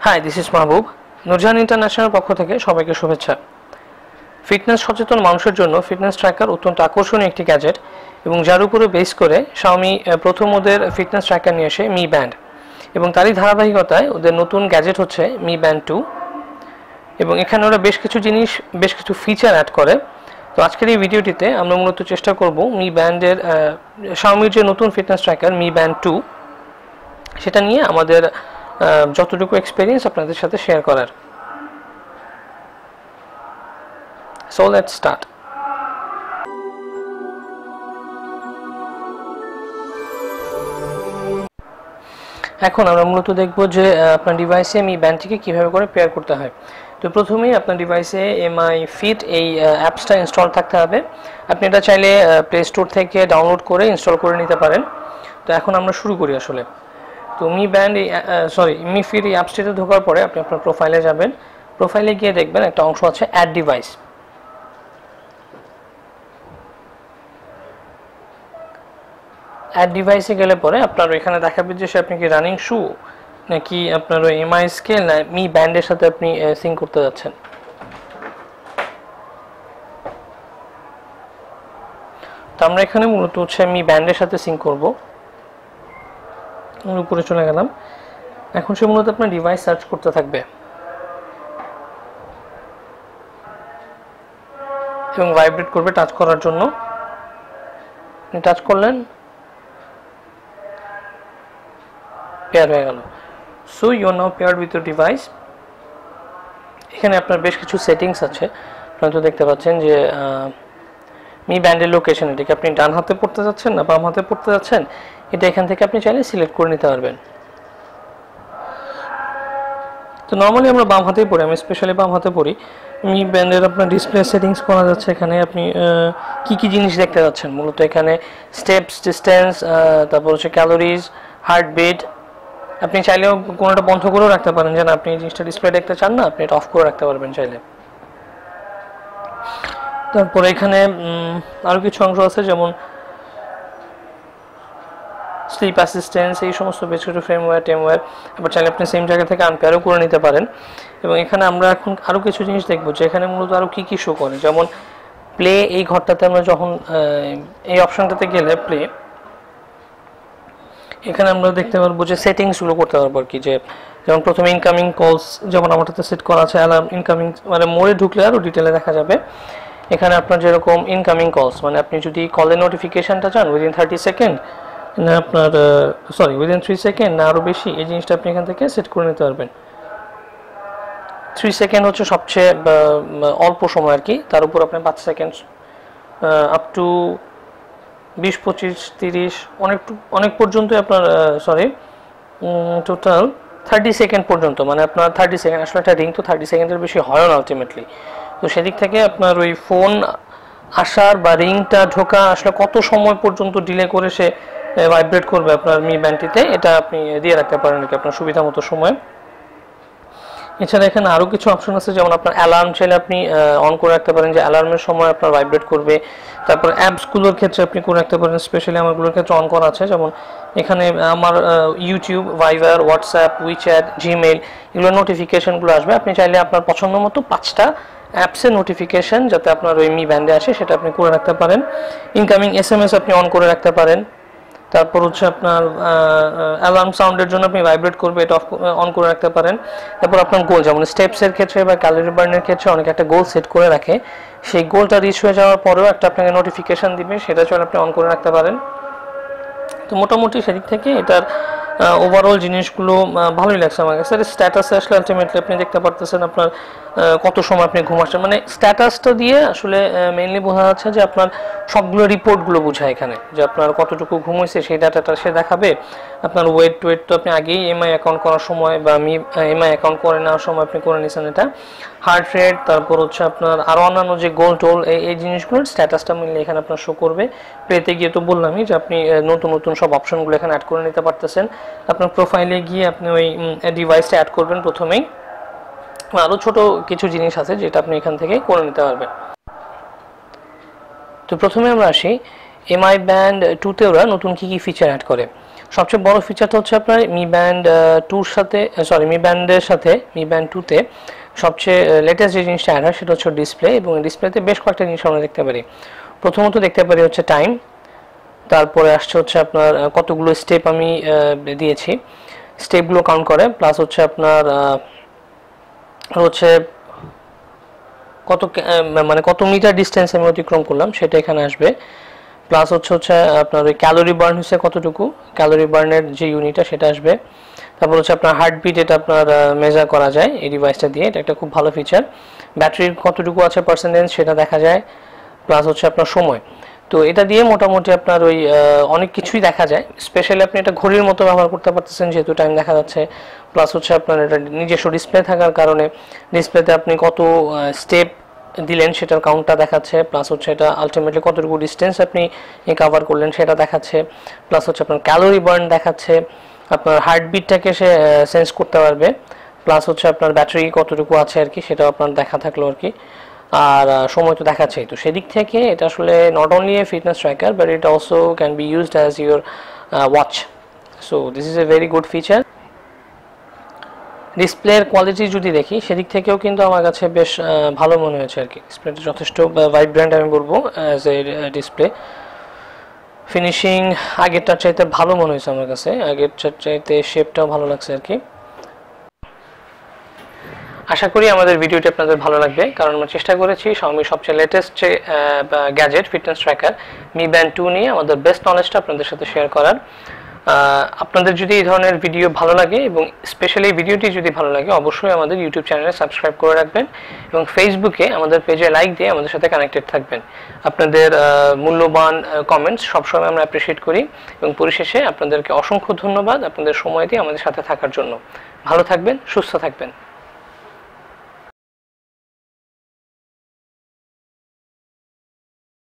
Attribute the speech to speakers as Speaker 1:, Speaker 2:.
Speaker 1: High, this is Mahbub. Nurjahan international পক্ষ থেকে সবাইকে শুভেচ্ছা। ফিটনেস সচেতন মানুষের জন্য ফিটনেস ট্র্যাকার অত্যন্ত আকর্ষণীয় একটি গ্যাজেট এবং যার উপরে বেস করে শাওমি প্রথম ওদের ফিটনেস ট্র্যাকার নিয়ে আসে মি ব্যান্ড, এবং তারই ধারাবাহিকতায় ওদের নতুন গ্যাজেট হচ্ছে মি ব্যান্ড 2। এবং এখানে ওরা বেশ কিছু ফিচার অ্যাড করে। তো আজকের এই ভিডিওটিতে আমরা মূলত চেষ্টা করব মি ব্যান্ডের শাওমির যে নতুন ফিটনেস ট্র্যাকার মি ব্যান্ড 2 সেটা নিয়ে আমাদের যতটুকু এক্সপেরিয়েন্স আপনাদের সাথে শেয়ার করার। So let's start. এখন আমরা মূলত দেখব যে আপনার ডিভাইসে মি ব্যান্ডটিকে কীভাবে করে পেয়ার করতে হয়। তো প্রথমেই আপনার ডিভাইসে এমআই ফিট এই অ্যাপসটা ইনস্টল থাকতে হবে। আপনি এটা চাইলে প্লে স্টোর থেকে ডাউনলোড করে ইনস্টল করে নিতে পারেন। তো এখন আমরা শুরু করি আসলে। তো মি ব্যান্ড মি ফিট এই অ্যাপসটিতে ঢোকার পরে আপনি আপনার প্রোফাইলে যাবেন। প্রোফাইলে গিয়ে দেখবেন একটা অংশ আছে অ্যাড ডিভাইস। অ্যাড ডিভাইসে গেলে পরে আপনার এখানে দেখাবে যে আপনি কি রানিং শু নাকি আপনার ওই এমআই স্কেল না মি ব্যান্ডের সাথে আপনি সিঙ্ক করতে যাচ্ছেন। তো আমরা এখানে মূলত হচ্ছে মি ব্যান্ডের সাথে সিঙ্ক করব। উপরে চলে গেলাম। এখন সে মূলত আপনার ডিভাইস সার্চ করতে থাকবে এবং ভাইব্রেট করবে টাচ করার জন্য। আপনি টাচ করলেন, পেয়ার হয়ে গেল। So you are now paired with your device. এখানে আপনার বেশ কিছু সেটিংস আছে। আপনারা তো দেখতে পাচ্ছেন যে মি ব্যান্ডের লোকেশন, এটাকে আপনি ডান হাতে পড়তে যাচ্ছেন না বাম হাতে পড়তে যাচ্ছেন, এটা এখান থেকে আপনি চাইলে সিলেক্ট করে নিতে পারবেন। তো নর্মালি আমরা বাম হাতেই পড়ি, আমি স্পেশালি বাম হাতে পড়ি। মি ব্যান্ডের আপনার ডিসপ্লে সেটিংস করা যাচ্ছে। এখানে আপনি কি জিনিস দেখতে যাচ্ছেন মূলত এখানে স্টেপস, ডিস্টেন্স, তারপর হচ্ছে ক্যালোরিজ, হার্টবিট। আপনি চাইলেও কোনোটা বন্ধ করেও রাখতে পারেন, যেন আপনি এই জিনিসটা ডিসপ্লে দেখতে চান না, আপনি এটা অফ করে রাখতে পারবেন চাইলে। তারপরে এখানে আরও কিছু অংশ আছে, যেমন স্লিপ অ্যাসিস্ট্যান্স, এই সমস্ত বেশ কিছু ফ্রেমওয়্যার টেমওয়্যার। আবার চাইলে আপনি সেম জায়গা থেকে আনপেয়ারও করে নিতে পারেন। এবং এখানে আমরা এখন আরও কিছু জিনিস দেখবো যে এখানে মূলত আরও কী শো করে। যেমন প্লে, এই ঘরটাতে আমরা যখন এই অপশনটাতে গেলে প্লে, এখানে আমরা দেখতে পারবো যে সেটিংসগুলো করতে পারবো আর কি। যে যেমন প্রথমে ইনকামিং কলস, যেমন আমারটাতে সেট করা আছে অ্যালার্ম ইনকামিং, মানে মোড়ে ঢুকলে আরও ডিটেলে দেখা যাবে। এখানে আপনার যেরকম ইনকামিং কলস, মানে আপনি যদি কলের নোটিফিকেশানটা চান উইদিন 30 সেকেন্ড না আপনার উইদিন 3 সেকেন্ড না আরও বেশি, এই জিনিসটা আপনি এখান থেকে সেট করে নিতে পারবেন। 3 সেকেন্ড হচ্ছে সবচেয়ে অল্প সময় আর কি, তার উপর আপনি 5 সেকেন্ড আপ টু 20, 25, 30 অনেক পর্যন্ত আপনার টোটাল 30 সেকেন্ড পর্যন্ত, মানে আপনার 30 সেকেন্ড আসলে একটা রিং তো 30 সেকেন্ডের বেশি হয় না আলটিমেটলি। তো সেদিক থেকে আপনার ওই ফোন আসার বা রিংটা ঢোকা আসলে কত সময় পর্যন্ত ডিলে করে সে ভাইব্রেট করবে আপনার মি ব্যান্ডটিতে, এটা আপনি দিয়ে রাখতে পারেন আর কি আপনার সুবিধা মতো সময়। এছাড়া এখানে আরও কিছু অপশন আছে, যেমন আপনার অ্যালার্ম চাইলে আপনি অন করে রাখতে পারেন যে অ্যালার্মের সময় আপনার ভাইব্রেট করবে। তারপর অ্যাপসগুলোর ক্ষেত্রে আপনি করে রাখতে পারেন, স্পেশালি আমারগুলোর ক্ষেত্রে অন করা আছে। যেমন এখানে আমার ইউটিউব, ভাইবার, হোয়াটসঅ্যাপ, উইচ্যাট, জিমেইল, এগুলোর নোটিফিকেশনগুলো আসবে। আপনি চাইলে আপনার পছন্দ মতো 5টা অ্যাপসের নোটিফিকেশন যাতে আপনার ওই মি ব্যান্ডে আসে সেটা আপনি করে রাখতে পারেন। ইনকামিং SMS আপনি অন করে রাখতে পারেন। তারপর হচ্ছে আপনার অ্যালার্ম সাউন্ডের জন্য আপনি ভাইব্রেট করবে, এটা অন করে রাখতে পারেন। তারপর আপনার গোল, যেমন স্টেপসের ক্ষেত্রে বা ক্যালোরি বার্নের ক্ষেত্রে অনেকে একটা গোল সেট করে রাখে, সেই গোলটা রিচ হয়ে যাওয়ার পরেও একটা আপনাকে নোটিফিকেশান দিবে, সেটা চাইলে আপনি অন করে রাখতে পারেন। তো মোটামুটি সেদিক থেকে এটার ওভারঅল জিনিসগুলো ভালোই লাগছে আমার কাছে। স্ট্যাটাসে আসলে আলটিমেটলি আপনি দেখতে পারতেছেন আপনার কত সময় আপনি ঘুমাচ্ছেন, মানে স্ট্যাটাসটা দিয়ে আসলে মেইনলি বোঝা যাচ্ছে যে আপনার সবগুলো রিপোর্টগুলো বোঝায় এখানে, যে আপনার কতটুকু ঘুমাইছে সেই ডাটাটা সে দেখাবে। আপনার ওয়েট তো আপনি আগেই এমআই অ্যাকাউন্ট করার সময় বা এমআই অ্যাকাউন্ট করে নেওয়ার সময় আপনি করে নিয়েছেন এটা। হার্ট রেট, তারপর হচ্ছে আপনার আরও অন্যান্য যে গোল টোল, এই জিনিসগুলোর স্ট্যাটাসটা মিললে এখানে আপনার শো করবে। প্লেতে গিয়ে তো বললামই যে আপনি নতুন সব অপশনগুলো এখানে অ্যাড করে নিতে পারতেছেন। আপনার প্রোফাইলে গিয়ে আপনি ওই ডিভাইসটা অ্যাড করবেন প্রথমেই। আরও ছোট কিছু জিনিস আছে যেটা আপনি এখান থেকে করে নিতে পারবেন। তো প্রথমে আমরা আসি এমআই ব্যান্ড 2তে ওরা নতুন কী ফিচার অ্যাড করে। সবচেয়ে বড় ফিচারটা হচ্ছে আপনার Mi Band 2 এর সাথে Mi Band এর সাথে Mi Band 2 তে সবচেয়ে লেটেস্ট যে জিনিসটা অ্যাড হয় সেটা হচ্ছে ডিসপ্লে, এবং ডিসপ্লেতে বেশ কয়েকটা জিনিস আমরা দেখতে পারি। প্রথমত দেখতে পারি হচ্ছে টাইম, তারপরে আসছে হচ্ছে আপনার কতগুলো স্টেপ আমি দিয়েছি, স্টেপগুলো কাউন্ট করে, প্লাস হচ্ছে আপনার হচ্ছে কত মানে কত মিটার ডিস্টেন্স আমি অতিক্রম করলাম সেটা এখানে আসবে, প্লাস হচ্ছে আপনার ওই ক্যালোরি বার্ন হচ্ছে কতটুকু, ক্যালোরি বার্নের যে ইউনিটটা সেটা আসবে। তারপর হচ্ছে আপনার হার্টবিট, এটা আপনার মেজার করা যায় এই ডিভাইসটা দিয়ে, এটা একটা খুব ভালো ফিচার। ব্যাটারির কতটুকু আছে পার্সেন্টেজ সেটা দেখা যায়, প্লাস হচ্ছে আপনার সময়। তো এটা দিয়ে মোটামুটি আপনার ওই অনেক কিছুই দেখা যায়। স্পেশালি আপনি এটা ঘড়ির মতো ব্যবহার করতে পারতেছেন যেহেতু টাইম দেখা যাচ্ছে, প্লাস হচ্ছে আপনার এটা নিজস্ব ডিসপ্লে থাকার কারণে ডিসপ্লেতে আপনি কত স্টেপ দিলেন সেটার কাউন্টটা দেখাচ্ছে, প্লাস হচ্ছে এটা আলটিমেটলি কতটুকু ডিস্টেন্স আপনি কভার করলেন সেটা দেখাচ্ছে, প্লাস হচ্ছে আপনার ক্যালোরি বার্ন দেখাচ্ছে, আপনার হার্টবিটটাকে সে সেন্স করতে পারবে, প্লাস হচ্ছে আপনার ব্যাটারি কতটুকু আছে আর কি সেটাও আপনার দেখা থাকলো আর কি, আর সময় তো দেখাচ্ছেই। তো সেদিক থেকে এটা আসলে not only a fitness tracker but it also can be used as your watch. So this is a very good feature. ডিসপ্লের কোয়ালিটি যদি দেখি সেদিক থেকেও কিন্তু আমার কাছে বেশ ভালো মনে হয়েছে আর কি। ডিসপ্লেটা যথেষ্ট ভাইব্রেন্ট আমি বলবো অ্যাজ এ ডিসপ্লে। ফিনিশিং আগেরটার চাইতে ভালো মনে হয়েছে আমার কাছে, আগেরটার চাইতে শেপটাও ভালো লাগছে আর কি। আশা করি আমাদের ভিডিওটি আপনাদের ভালো লাগবে, কারণ আমরা চেষ্টা করেছি Xiaomi সবচেয়ে লেটেস্ট যে gadget fitness tracker Mi Band 2 নিয়ে আমাদের বেস্ট নলেজটা আপনাদের সাথে শেয়ার করার। আপনাদের যদি এই ধরনের ভিডিও ভালো লাগে এবং স্পেশালি ভিডিওটি যদি ভালো লাগে অবশ্যই আমাদের ইউটিউব চ্যানেলে সাবস্ক্রাইব করে রাখবেন এবং ফেসবুকে আমাদের পেজে লাইক দিয়ে আমাদের সাথে কানেক্টেড থাকবেন। আপনাদের মূল্যবান কমেন্টস সবসময় আমরা অ্যাপ্রিশিয়েট করি, এবং পরিশেষে আপনাদেরকে অসংখ্য ধন্যবাদ আপনাদের সময় দিয়ে আমাদের সাথে থাকার জন্য। ভালো থাকবেন, সুস্থ থাকবেন।